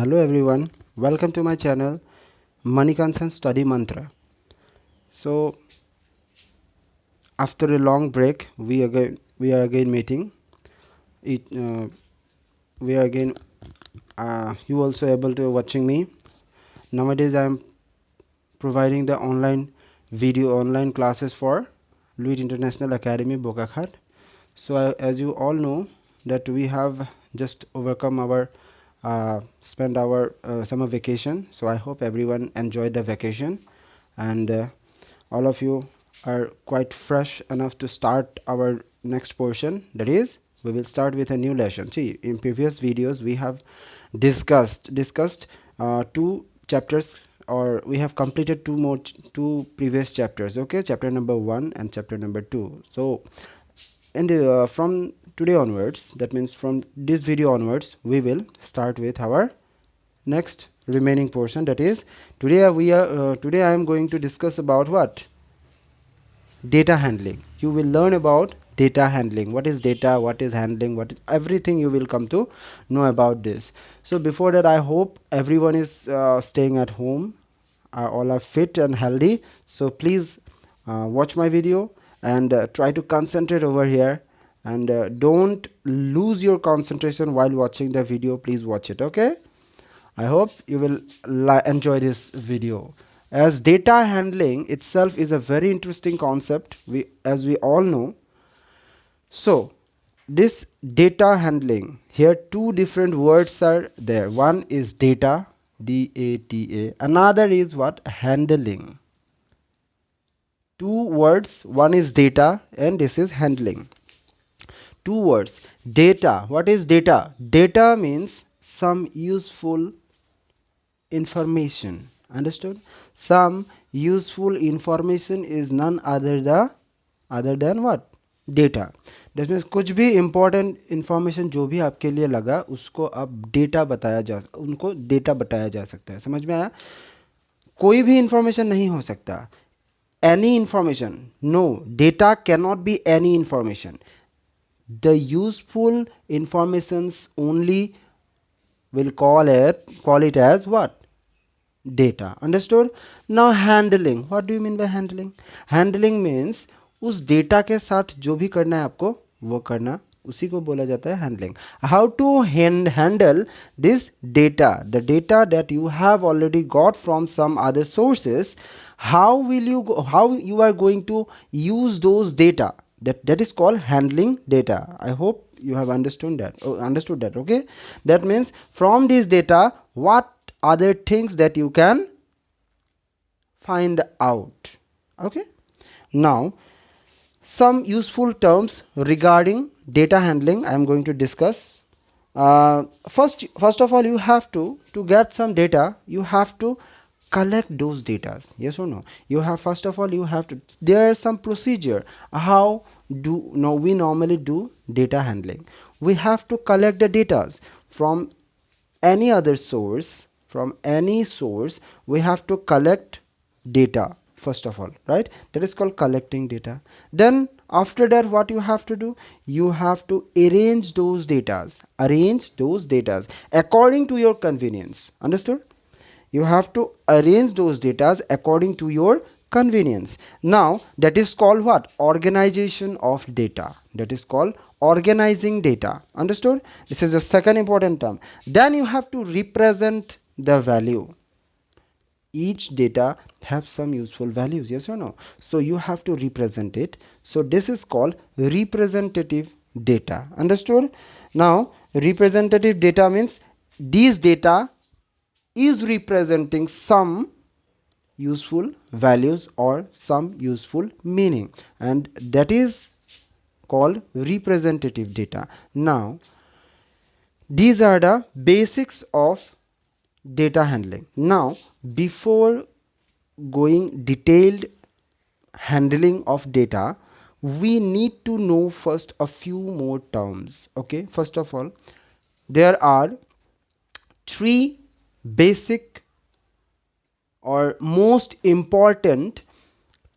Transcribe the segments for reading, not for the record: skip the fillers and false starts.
Hello everyone, welcome to my channel Manikansan Study Mantra. So after a long break we are again meeting it we are again you also able to watching me. Nowadays I am providing the online classes for Luit International Academy Bokakhat. So as you all know that we have just overcome our spend our summer vacation. So I hope everyone enjoyed the vacation, and all of you are quite fresh enough to start our next portion. That is, we will start with a new lesson. See, in previous videos we have discussed two chapters, or we have completed two previous chapters. Okay, chapter number 1 and chapter number 2. So and from today onwards, that means from this video onwards, we will start with our next remaining portion. That is, today I am going to discuss about what? Data handling. You will learn about data handling. What is data, what is handling, what is everything, you will come to know about this. So before that, I hope everyone is staying at home, all are fit and healthy. So please watch my video and try to concentrate over here, and don't lose your concentration while watching the video. Please watch it. Okay, I hope you will enjoy this video, as data handling itself is a very interesting concept, as we all know. So this data handling, here two different words are there. One is data, DATA, another is what? Handling. Two words, one is data and this is handling. Two words. Data, what is data? Data means some useful information. Understood? Some useful information is none other than what? Data. That means कुछ भी important information जो भी आपके लिए लगा उसको अब data बताया जा सकता है. समझ में आया? कोई भी information नहीं हो सकता. Any information. No, data cannot be any information. The useful informations only will call it as what? Data. Understood? Now handling. What do you mean by handling? Handling means उस data के साथ जो भी करना है आपको वो करना, उसी को बोला जाता है handling. How to handle this data, the data that you have already got from some other sources. How you are going to use those data? That is called handling data. I hope you have understood that. Okay, that means from this data, what other things that you can find out. Okay, now some useful terms regarding data handling I am going to discuss. First of all, you have to get some data, you have to collect those data. Yes or no? First of all you have to, there is some procedure how we normally do data handling. We have to collect the data from any other source. From any source we have to collect data first of all, right? That is called collecting data. Then after that, what you have to do? You have to arrange those data according to your convenience. Understood? You have to arrange those data according to your convenience. Now that is called what? Organization of data. That is called organizing data. Understood? This is the second important term. Then you have to represent the value. Each data have some useful values. Yes or no? So you have to represent it. So this is called representative data. Understood? Now representative data means these data is representing some useful values or some useful meaning, and that is called representative data. Now these are the basics of data handling. Now before going detailed handling of data, we need to know first a few more terms. Okay, first of all, there are three basic or most important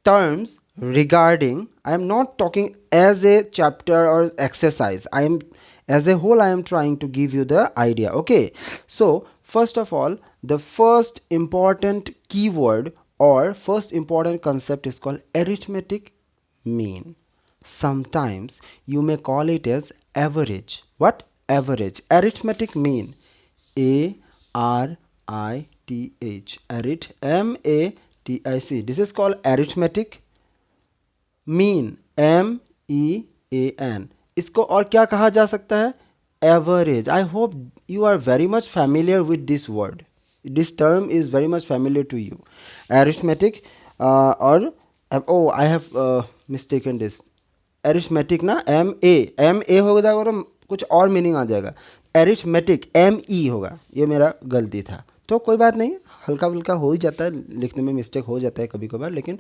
terms regarding, I am not talking as a chapter or exercise, I am as a whole I am trying to give you the idea. Okay, so first of all, the first important keyword or first important concept is called arithmetic mean. Sometimes you may call it as average. What? Average. Arithmetic mean. A-R-I-T-H. Arith. M-A-T-I-C. This is called arithmetic mean, MEAN. इसको और क्या कहा जा सकता है? Average. I hope you are very much familiar with this word. This term is very much familiar to you. Arithmetic और oh I have mistaken this. Arithmetic ना M A हो जाएगा और कुछ और मीनिंग आ जाएगा. एरिथमेटिक ME होगा. ये मेरा गलती था, तो कोई बात नहीं, हल्का फुल्का हो ही जाता है, लिखने में मिस्टेक हो जाता है कभी कभार, लेकिन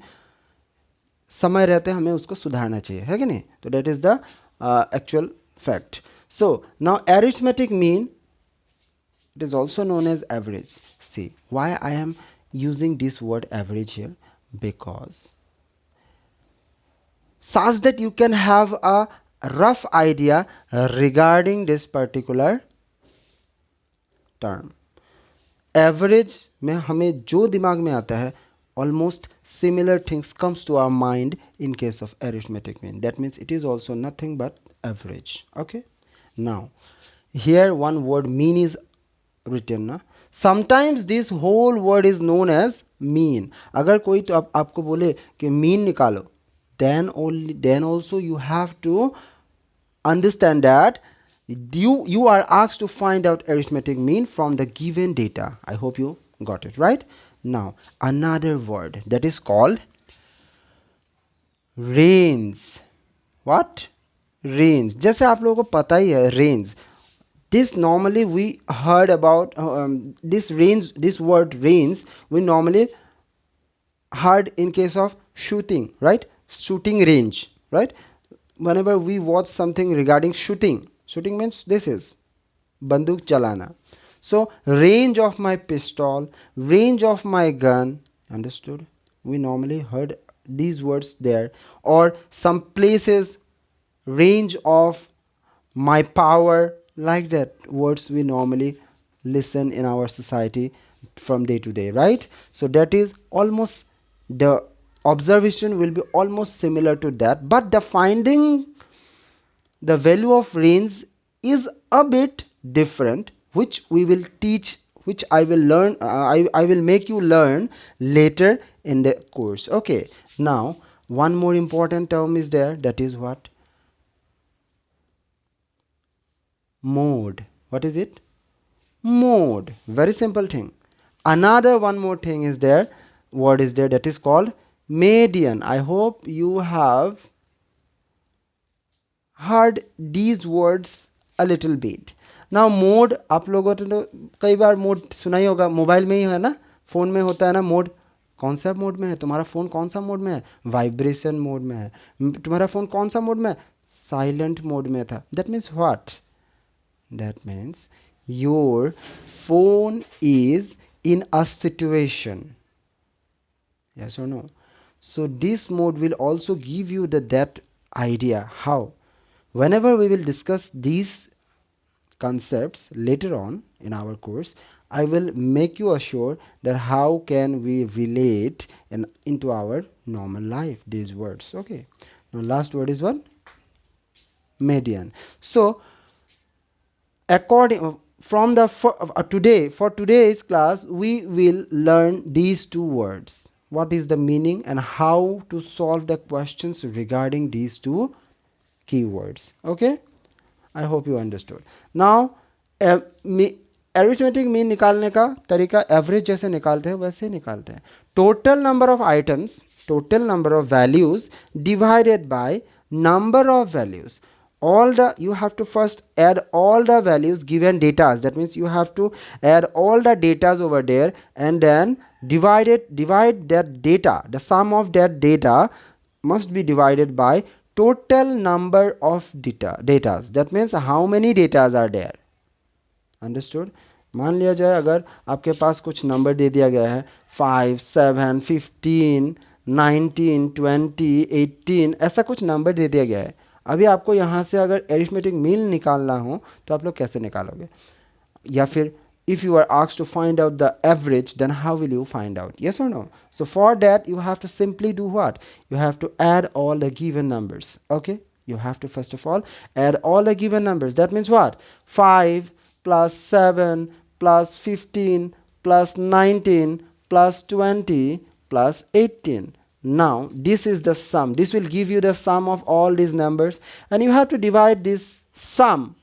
समय रहते हमें उसको सुधारना चाहिए, है कि नहीं? तो that is the actual fact. So now arithmetic mean, it is also known as average. See why I am using this word average here, because such that you can have a rough idea regarding this particular term. Average में हमें जो दिमाग में आता है, almost similar things comes to our mind in case of arithmetic mean. That means it is also nothing but average. Okay, now here one word mean is written na. Sometimes this whole word is known as mean. अगर कोई तो आपको बोले कि mean निकालो, then also you have to understand that you are asked to find out arithmetic mean from the given data. I hope you got it right. Now another word that is called range. What? Range. जैसे आप लोगों को पता ही है range. This normally we heard about this range. This word range we normally heard in case of shooting, right? Shooting range, right? Whenever we watch something regarding shooting means this is बंदूक चलाना. So range of my pistol, range of my gun, understood? We normally heard these words there. Or some places, range of my power, like that words we normally listen in our society from day to day, right? So that is almost, the observation will be almost similar to that, but the finding the value of range is a bit different, which we will teach, which I will learn, I will make you learn later in the course. Okay, now one more important term is there, that is what? Mode. What is it? Mode. Very simple thing. Another one more thing is there, word is there, that is called median. I hope you have heard these words a little bit. Now mode, आप लोगों ने तो कई बार mode सुना ही होगा, mobile में ही है ना, फ़ोन में होता है ना मोड. कौन सा मोड में है तुम्हारा फ़ोन? कौन सा मोड में है? वाइब्रेशन मोड में है. तुम्हारा फ़ोन कौन सा मोड में है? साइलेंट मोड में था. That means what? That means your phone is in a situation. Yes or no? So this mode will also give you that idea. How? Whenever we will discuss these concepts later on in our course, I will make you assure that how can we relate into our normal life these words. Okay, now last word is what? Median. So according from the for today's class we will learn these two words, what is the meaning and how to solve the questions regarding these two keywords. Okay, I hope you understood. Now arithmetic mean निकालने का तरीका average जैसे निकालते हैं वैसे निकालते हैं. Total number of items, total number of values divided by number of values. All the, you have to first add all the values given data. That means you have to add all the datas over there and then divide that data. The sum of that data must be divided by total number of datas. That means how many datas are there. Understood? मान लिया जाए अगर आपके पास कुछ number दे दिया गया है 5, 7, 15, 19, 20, 18, ऐसा कुछ नंबर दे दिया गया है. अभी आपको यहाँ से अगर एरिथमेटिक मीन निकालना हो तो आप लोग कैसे निकालोगे? या फिर if you are asked to find out the average, then how will you find out? Yes or no? So for that you have to simply do what? You have to add all the given numbers. Okay, you have to first of all add all the given numbers. That means what? 5 plus 7 plus 15 plus 19 plus 20 plus 18. Now this is the sum. This will give you the sum of all these numbers, and you have to divide this sum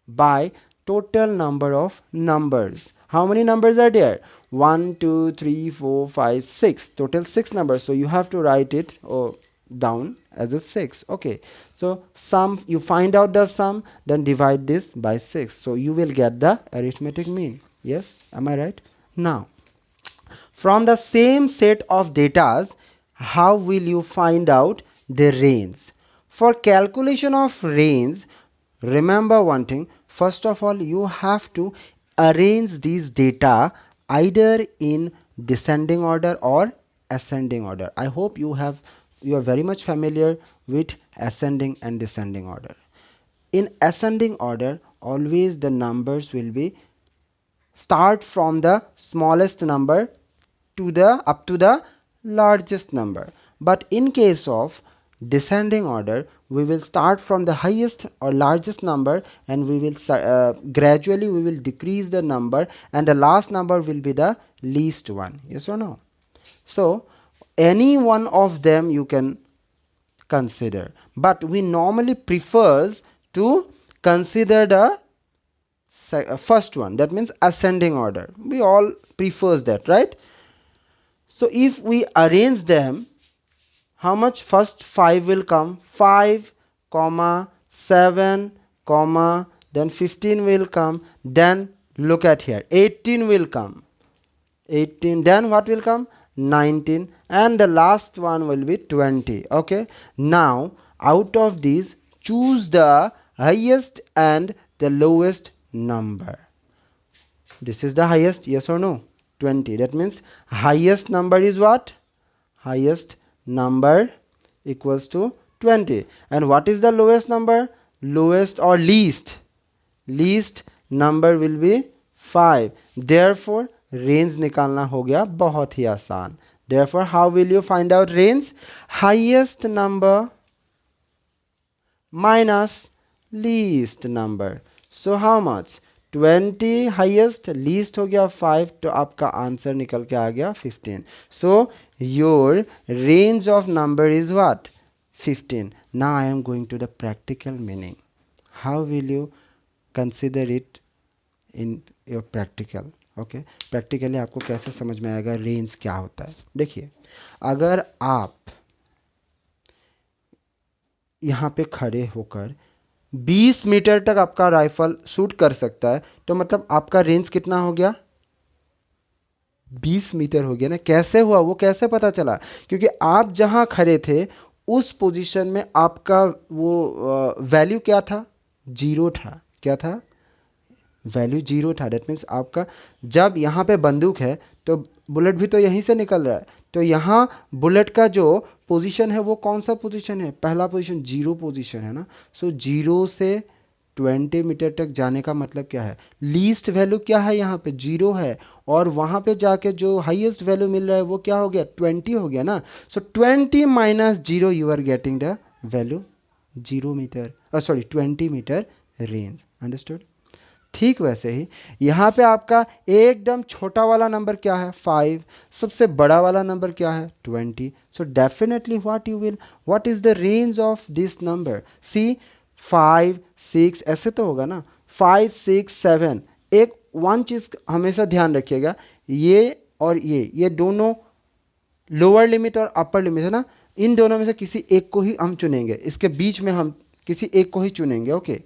by total number of numbers. How many numbers are there? 1 2 3 4 5 6, total 6 numbers. So you have to write it down as a 6. Okay, so sum, you find out the sum, then divide this by 6, so you will get the arithmetic mean. Yes, am I right? Now from the same set of data, how will you find out the range? For calculation of range, remember one thing. First of all, you have to arrange these data either in descending order or ascending order. I hope you are very much familiar with ascending and descending order. In ascending order, always the numbers will be start from the smallest number to the up to the largest number. But in case of descending order, we will start from the highest or largest number, and we will gradually we will decrease the number, and the last number will be the least one. Yes or no? So any one of them you can consider, but we normally prefers to consider the first one, that means ascending order. We all prefers that, right? So if we arrange them, how much? First 5 will come, 5 comma 7 comma, then 15 will come, then look at here, 18 will come, 18, then what will come? 19, and the last one will be 20. Okay, now out of these choose the highest and the lowest number. This is the highest, yes or no? 20. That means highest number is what? Highest number equals to 20. And what is the lowest number? Lowest or least? Least number will be 5. Therefore range निकालना हो गया बहुत ही आसान. Therefore how will you find out range? Highest number minus least number. So how much? 20 highest, least हो गया 5, तो आपका answer निकल के आ गया 15. So your range of number is what? 15. Now I am going to the practical meaning. How will you consider it in your practical? Okay, practically आपको कैसे समझ में आएगा रेंज क्या होता है. देखिए, अगर आप यहाँ पे खड़े होकर 20 मीटर तक आपका राइफल शूट कर सकता है, तो मतलब आपका रेंज कितना हो गया? 20 मीटर हो गया ना. कैसे हुआ? वो कैसे पता चला? क्योंकि आप जहां खड़े थे उस पोजीशन में आपका वो वैल्यू क्या था? 0 था. क्या था? वैल्यू 0 था. दैट मीन्स आपका जब यहाँ पे बंदूक है तो बुलेट भी तो यहीं से निकल रहा है, तो यहाँ बुलेट का जो पोजीशन है वो कौन सा पोजीशन है? पहला पोजीशन 0 पोजीशन है ना. सो 0 से 20 मीटर तक जाने का मतलब क्या है? लीस्ट वैल्यू क्या है? यहाँ पे 0 है, और वहाँ पे जाके जो हाईएस्ट वैल्यू मिल रहा है वो क्या हो गया? 20 हो गया ना. So 20 minus 0 you are getting the value 0 meter, sorry 20 meter range. Understood? ठीक वैसे ही यहाँ पे आपका एकदम छोटा वाला नंबर क्या है? 5. सबसे बड़ा वाला नंबर क्या है? 20. So definitely what is the range of this number? See 5 6 ऐसे तो होगा ना. 5 6 7. एक वन चीज़ हमेशा ध्यान रखिएगा, ये और ये दोनों लोअर लिमिट और अपर लिमिट है ना. इन दोनों में से किसी एक को ही हम चुनेंगे, इसके बीच में हम किसी एक को ही चुनेंगे. ओके,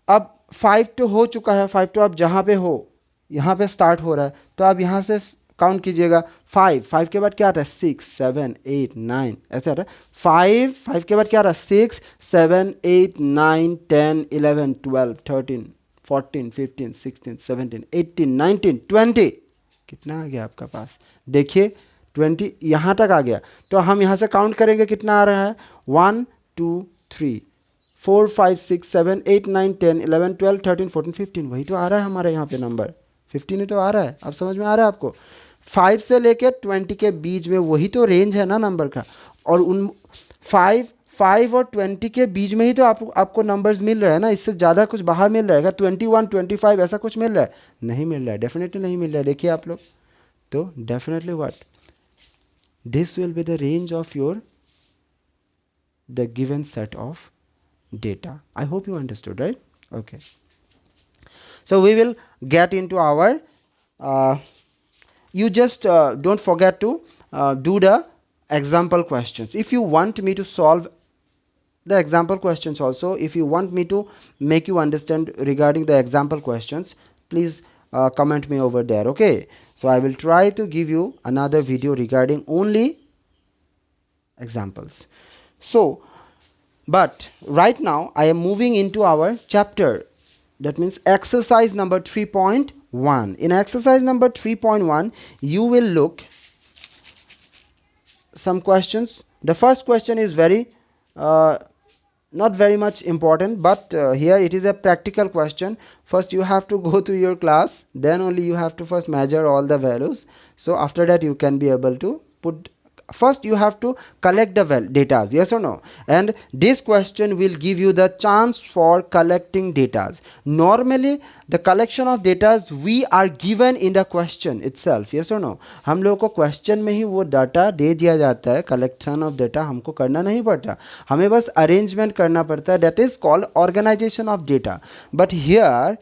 अब 5 तो हो चुका है. 5 तो आप जहाँ पे हो, यहाँ पे स्टार्ट हो रहा है, तो आप यहाँ से काउंट कीजिएगा. 5 के बाद क्या आता है? 6 7 8 9 ऐसे आता है. 5 के बाद क्या आता है? 6 7 8 9 10 11 12 13 14 15 16 17 18 19 20. कितना आ गया आपका पास? देखिए 20 यहाँ तक आ गया. तो हम यहाँ से काउंट करेंगे कितना आ रहा है? 1 2 3 4 5 6 7 8 9 10 11 12 13 14 15. वही तो आ रहा है हमारे यहाँ पे नंबर. 15 ही तो आ रहा है, अब समझ में आ रहा है आपको? 5 से लेके 20 के बीच में वही तो रेंज है ना नंबर का, और उन 5 और 20 के बीच में ही तो आपको नंबर्स मिल रहे हैं ना, इससे ज़्यादा कुछ बाहर मिल रहा है? 21, 25 ऐसा कुछ मिल रहा है? नहीं मिल रहा है, डेफिनेटली नहीं मिल रहा है। देखिए आप लोग, तो definitely what, this will be the range of the given set of data. I hope you understood, right? Okay, so we will get into our you just don't forget to do the example questions. If you want me to solve the example questions also, if you want me to make you understand regarding the example questions, please comment me over there. Okay, so I will try to give you another video regarding only examples. So but right now I am moving into our chapter, that means exercise number 3.1. in exercise number 3.1 you will look some questions. The first question is very not very much important, but here it is a practical question. First you have to go to your class, then only you have to first measure all the values. So after that you can be able to put, first you have to collect the data, yes or no, and this question will give you the chance for collecting data. Normally the collection of data we are given in the question itself, yes or no. हम लोगों को question में ही वो data दे दिया जाता है, collection of data हमको करना नहीं पड़ता, हमें बस arrangement करना पड़ता है, that is called organization of data. But here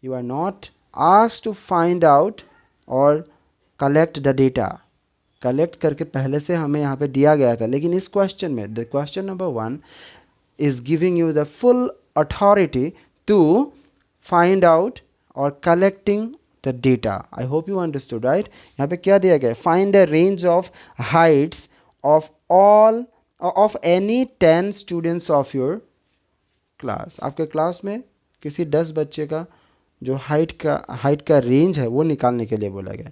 you are not asked to find out or collect the data. Collect करके पहले से हमें यहाँ पे दिया गया था, लेकिन इस क्वेश्चन में the question number 1 is giving you the full authority to find out और collecting the data. I hope you understood, right? यहाँ पे क्या दिया गया है? Find the range of heights of all of any 10 students of your class. आपके class में किसी 10 बच्चे का जो हाइट का रेंज है वो निकालने के लिए बोला गया.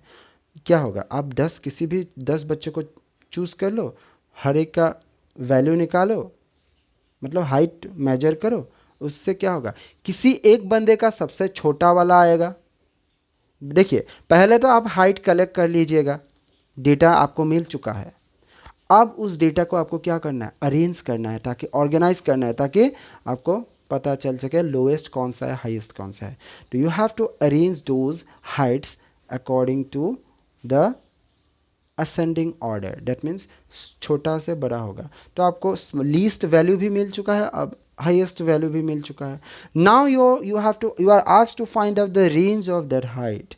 क्या होगा? आप 10 किसी भी 10 बच्चे को चूज़ कर लो, हर एक का वैल्यू निकालो, मतलब हाइट मेजर करो, उससे क्या होगा? किसी एक बंदे का सबसे छोटा वाला आएगा. देखिए पहले तो आप हाइट कलेक्ट कर लीजिएगा, डेटा आपको मिल चुका है. अब उस डेटा को आपको क्या करना है? अरेंज करना है, ताकि ऑर्गेनाइज करना है, ताकि आपको पता चल सके लोएस्ट कौन सा है, हाईएस्ट कौन सा है. तो you have to arrange those heights according to the ascending order. That means छोटा से बड़ा होगा. तो आपको लीस्ट वैल्यू भी मिल चुका है, अब हाईएस्ट वैल्यू भी मिल चुका है. Now you are asked to find out the range of that height.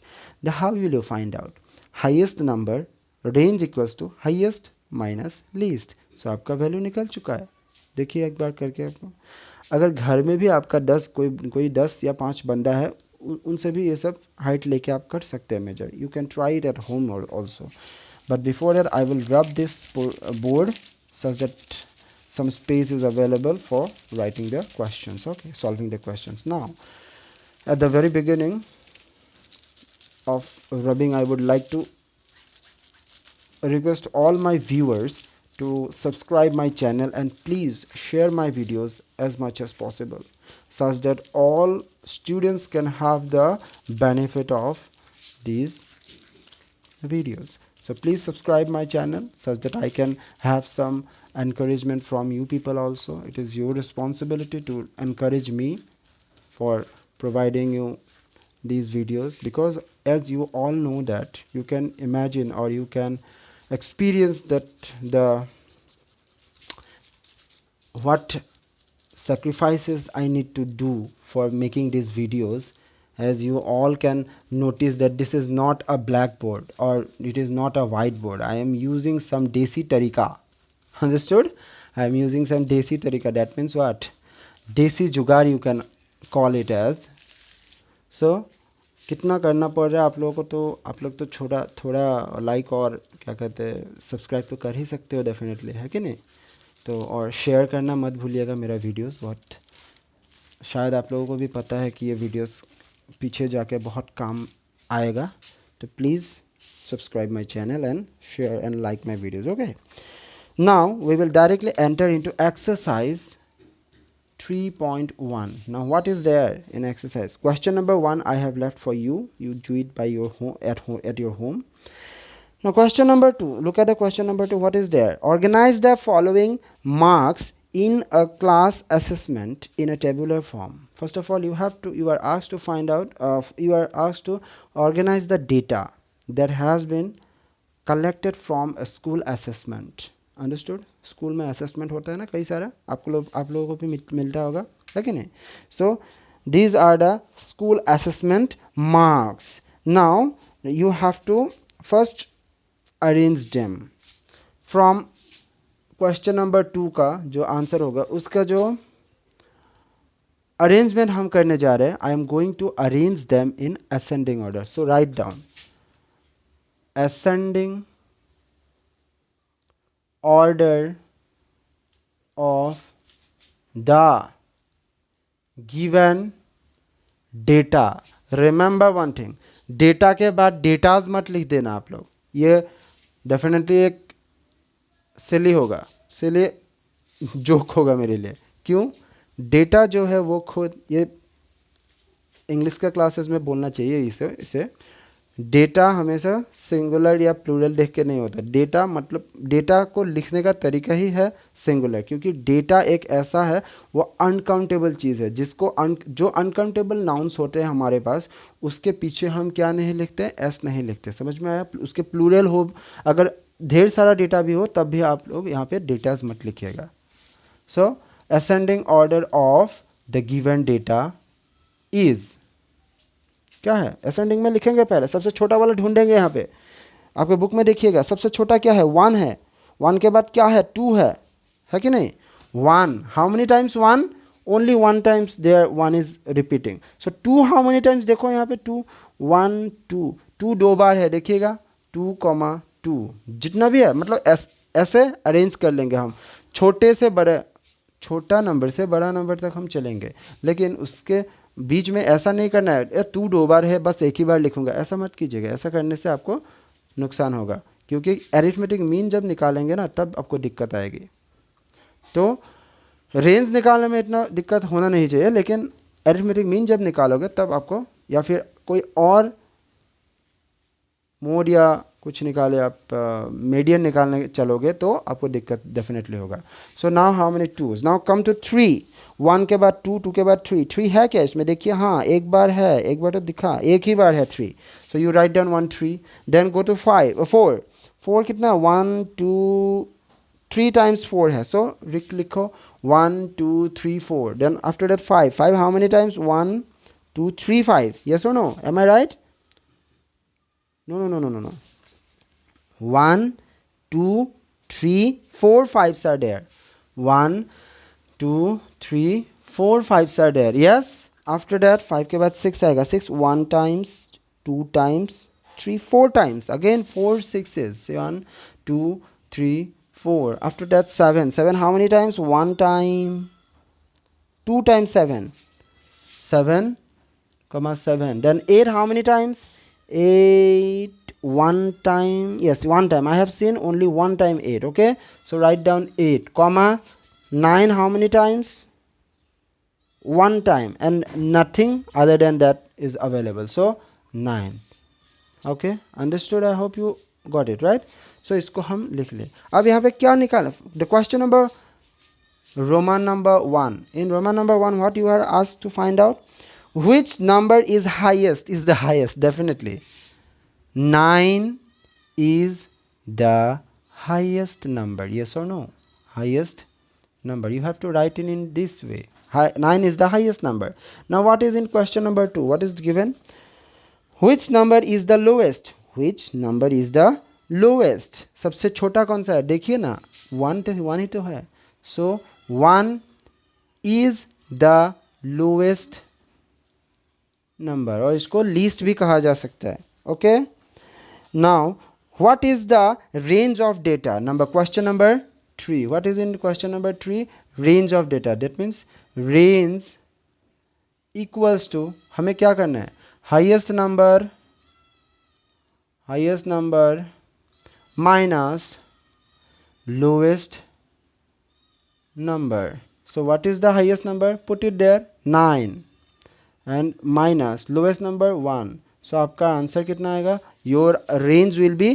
How will you find out? Highest number, range equals to highest minus least. So आपका वैल्यू निकल चुका है. देखिए एक बार करके आपको, अगर घर में भी आपका 10 कोई 10 या 5 बंदा है, उनसे भी ये सब हाइट लेके आप कर सकते हैं measure. You can try it at home also. But before that I will rub this board such that some space is available for writing the questions, okay, solving the questions. Now at the very beginning of rubbing, I would like to request all my viewers to subscribe my channel and please share my videos as much as possible, such that all students can have the benefit of these videos. So please subscribe my channel such that I can have some encouragement from you people also. It is your responsibility to encourage me for providing you these videos, because as you all know that you can imagine or you can experience that what sacrifices I need to do for making these videos. As you all can notice that this is not a blackboard or it is not a whiteboard. I am using some desi tarika. Understood? I am using some desi tarika. That means what? Desi jugaad you can call it as. So कितना करना पड़ रहा है आप लोगों को, तो आप लोग तो थोड़ा लाइक और क्या कहते हैं सब्सक्राइब तो कर ही सकते हो डेफिनेटली, है कि नहीं? तो और शेयर करना मत भूलिएगा मेरा वीडियोस. बहुत शायद आप लोगों को भी पता है कि ये वीडियोस पीछे जाके बहुत काम आएगा. तो please subscribe my channel and share and like my videos. Okay, now we will directly enter into exercise 3.1. Now what is there in exercise? Question number 1 I have left for you. You do it by your home at your home. Now question number 2, look at the question number 2. What is there? Organize the following marks in a class assessment in a tabular form. First of all, you are asked to find out you are asked to organize the data that has been collected from a school assessment. Understood? School में assessment होता है ना कई सारा, आप लोगों को भी मिलता होगा, है कि नहीं? So these are the school assessment marks. Now you have to first arrange them from question number 2 का जो आंसर होगा उसका जो अरेंजमेंट हम करने जा रहे हैं. I am going to arrange them in ascending order. So write down ascending order of the given data. Remember one thing, data के बाद डेटाज मत लिख देना आप लोग, ये डेफिनेटली एक सिली होगा, सिली जोक होगा मेरे लिए. क्यों? डेटा जो है वो खुद, ये इंग्लिश का क्लासेस में बोलना चाहिए इसे डेटा हमेशा सिंगुलर या प्लूरल देख के नहीं होता. डेटा मतलब डेटा को लिखने का तरीका ही है सिंगुलर, क्योंकि डेटा एक ऐसा है, वो अनकाउंटेबल चीज़ है जिसको जो अनकाउंटेबल नाउन्स होते हैं हमारे पास, उसके पीछे हम क्या नहीं लिखते? एस नहीं लिखते. समझ में आया? उसके प्लूरल हो, अगर ढेर सारा डेटा भी हो तब भी आप लोग यहाँ पे डेटाज मत लिखिएगा. So ascending order of the given data is क्या है? असेंडिंग में लिखेंगे, पहले सबसे छोटा वाला ढूंढेंगे. यहाँ पे आपके बुक में देखिएगा, सबसे छोटा क्या है? 1 है. 1 के बाद क्या है? 2 है कि नहीं? 1, how many times 1? Only 1 times there 1 is repeating. So 2 how many times? देखो यहाँ पे 2, 1 2, 2 2 बार है, देखिएगा 2, जितना भी है, मतलब ऐसे अरेंज कर लेंगे हम. छोटे से बड़े, छोटा नंबर से बड़ा नंबर तक हम चलेंगे, लेकिन उसके बीच में ऐसा नहीं करना है 2 2 बार है बस एक ही बार लिखूंगा, ऐसा मत कीजिएगा. ऐसा करने से आपको नुकसान होगा, क्योंकि एरिथमेटिक मीन जब निकालेंगे ना तब आपको दिक्कत आएगी. तो रेंज निकालने में इतना दिक्कत होना नहीं चाहिए, लेकिन एरिथमेटिक मीन जब निकालोगे तब आपको, या फिर कोई और मोड या कुछ निकाले आप, मीडियन निकालने चलोगे तो आपको दिक्कत डेफिनेटली होगा. So now how many 2s? Now come to 3. 1 के बाद 2, 2 के बाद 3. 3 है क्या इसमें? देखिए, हाँ एक बार है, एक बार तो दिखा, एक ही बार है 3. So you write down 1 3. Then go to 4. 4 कितना? 1 2 3 टाइम्स 4 है, सो लिखो 1 2 3 4. Then after that 5 how many times? 1 2 3 5. Yes और नो? Am I right? No. 1 2 3 4 5s are there. 1 2 3 4 5s are there. Yes. After that 5 के बाद 6 आएगा. 6 1 times, 2 times, 3 4 times. Again 4 6s. 1 2 3 4. After that 7. 7 how many times? 1 time. 2 times 7. 7, 7. Then 8 how many times? 8 1 time. Yes, 1 time. I have seen only 1 time 8. Okay, so write down 8 comma 9 how many times? 1 time, and nothing other than that is available, so 9. Okay, understood? I hope you got it right. So इसको हम लिख ले. अब यहाँ पे क्या निकाला? The question number Roman number 1. In Roman number 1, what you are asked to find out? Which number is highest? Is the highest, definitely. 9 is the highest number. Yes or no? Highest number. You have to write in this way. 9 is the highest number. Now what is in question number 2? What is given? Which number is the lowest? Which number is the lowest? सबसे छोटा कौन सा है? देखिए ना, 1 ही तो है. So 1 is the lowest number, और इसको लीस्ट भी कहा जा सकता है. Okay, now what is the range of data? Question number 3. What is in question number 3? Range of data. That means range equals to, हमें क्या करना है? Highest number minus lowest number. So what is the highest number? Put it there, 9, and minus lowest number 1. So आपका answer कितना आएगा? Your range will be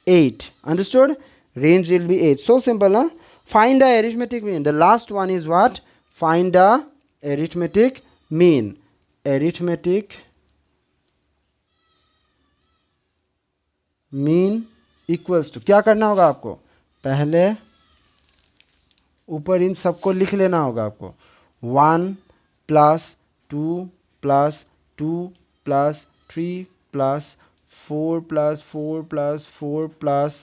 8. Understood? Range will be 8. So simple, huh? Find the arithmetic mean. The last one is what? Find the arithmetic mean. Arithmetic mean equals to, क्या करना होगा आपको? पहले ऊपर इन सबको लिख लेना होगा आपको. 1 plus 2 plus 2 plus 3 plus 4 plus 4 plus 4 plus,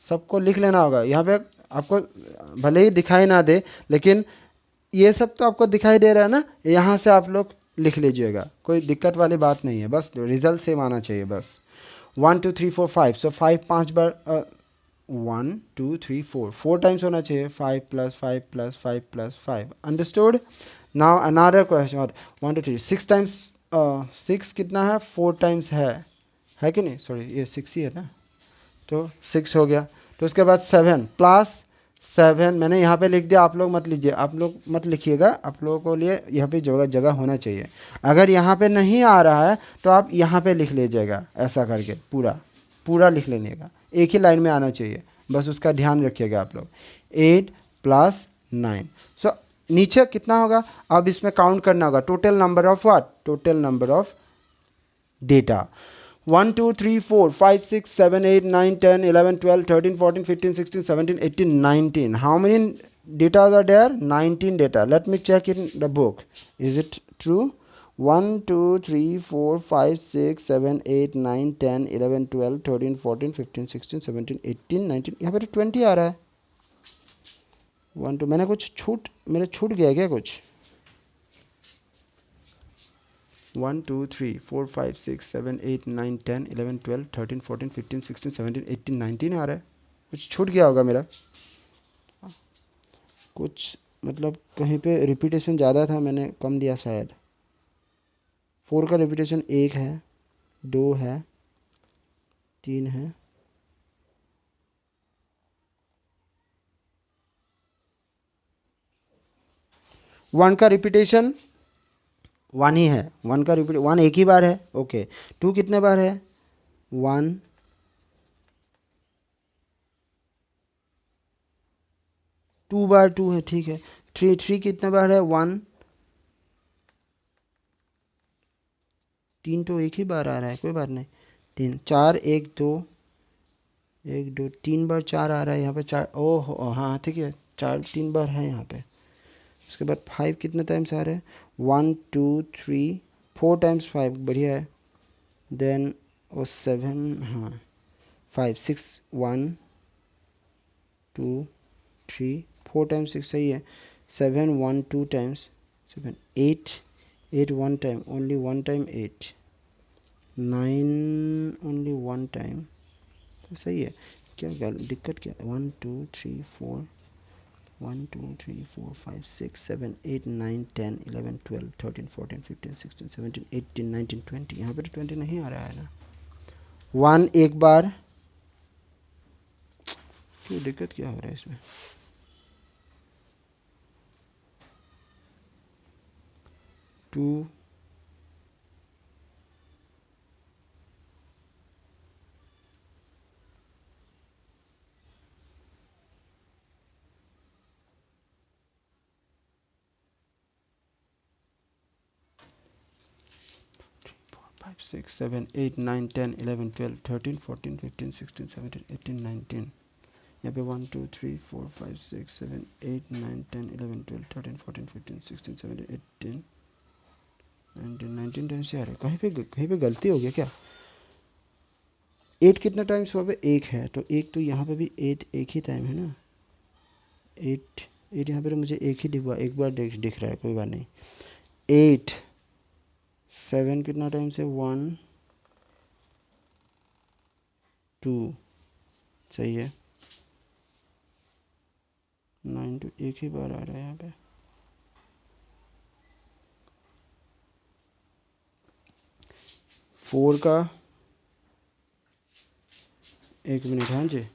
सबको लिख लेना होगा. यहाँ पे आपको भले ही दिखाई ना दे, लेकिन ये सब तो आपको दिखाई दे रहा है ना, यहाँ से आप लोग लिख लीजिएगा, कोई दिक्कत वाली बात नहीं है, बस रिजल्ट सेम आना चाहिए बस. 1 2 3 4 5. सो 5 5 बार 1 2 3 4 4 टाइम्स होना चाहिए. 5 plus 5 plus 5 plus 5. Understood? Now another question. 1 2 3 6 times 6 कितना है? 4 टाइम्स है कि नहीं? सॉरी, ये 6 ही है ना, तो 6 हो गया. तो उसके बाद 7 प्लस 7 मैंने यहाँ पे लिख दिया, आप लोग मत लीजिए, आप लोग मत लिखिएगा, आप लोगों को लिए यहाँ पे जगह होना चाहिए. अगर यहाँ पे नहीं आ रहा है तो आप यहाँ पे लिख लीजिएगा, ऐसा करके पूरा लिख लीजिएगा, एक ही लाइन में आना चाहिए, बस उसका ध्यान रखिएगा आप लोग. 8 प्लस 9. सो नीचे कितना होगा? अब इसमें काउंट करना होगा. Total number of what? Total number of data. 1 2 3 4 5 6 7 8 9 10 11 12 13 14 15 16 17 18 19. How many data are there? 19 data. Let me check in the book. Is it true? 1 2 3 4 5 6 7 8 9 10 11 12 13 14 15 16 17 18 19. यहाँ पे 20 आ रहा है. 1 2, मैंने कुछ मेरा छूट गया क्या कुछ? 1 2 3 4 5 6 7 8 9 10 11 12 13 14 15 16 17 18 19 आ रहा है. कुछ छूट गया होगा मेरा, कुछ मतलब कहीं पे रिपीटेशन ज़्यादा था, मैंने कम दिया शायद. 4 का रिपीटेशन 1 है, 2 है, 3 है, 1 का रिपीटेशन 1 ही है. 1 का रिपीट 1 एक ही बार है. ओके. 2 कितने बार है? 1 2 बार 2 है, ठीक है. 3 कितने बार है? 1 3 तो एक ही बार आ रहा है, कोई बात नहीं. 3 4 1 2 1 2 3 बार 4 आ रहा है यहाँ पे. 4, ओह हाँ ठीक है, 4 3 बार है यहाँ पे. उसके बाद 5 कितने टाइम्स आ रहे हैं? 1 2 3 4 टाइम्स 5, बढ़िया है. देन 7, हाँ 5 6 1 2 3 4 टाइम्स 6, सही है. 7 1 2 times 7 8 8 1 time, only 1 time 8 9 only 1 time, तो सही है. क्या दिक्कत क्या? 1 2 3 4 1 2 3 4 5 6 7 8 9 10 11 12 13 14 15 16 17 18 19 20. यहाँ पे तो 20 नहीं आ रहा है ना. 1 एक बार, क्यों दिक्कत क्या हो रहा है इसमें? 2 5 6 7 8 9 10 11 12 13 14 15 16 17 18 19. यहाँ पे 1 2 3 4 5 6 7 8 9 10 11 12 13 14 15 16 17 18 19 19 टाइम्स से आ रहा है. कहीं पे गलती हो गया क्या? 8 कितना टाइम्स हुआ? 1 है, तो 1 तो यहाँ पे भी 8 एक ही टाइम है ना. 8 8 यहाँ पे तो मुझे एक ही दिखा, एक बार दिख रहा है, कोई बात नहीं. 8 7 कितना टाइम से? 1 2, सही है. 9 तो एक ही बार आ रहा है यहाँ पे. 4 का 1 मिनट, हाँ जी,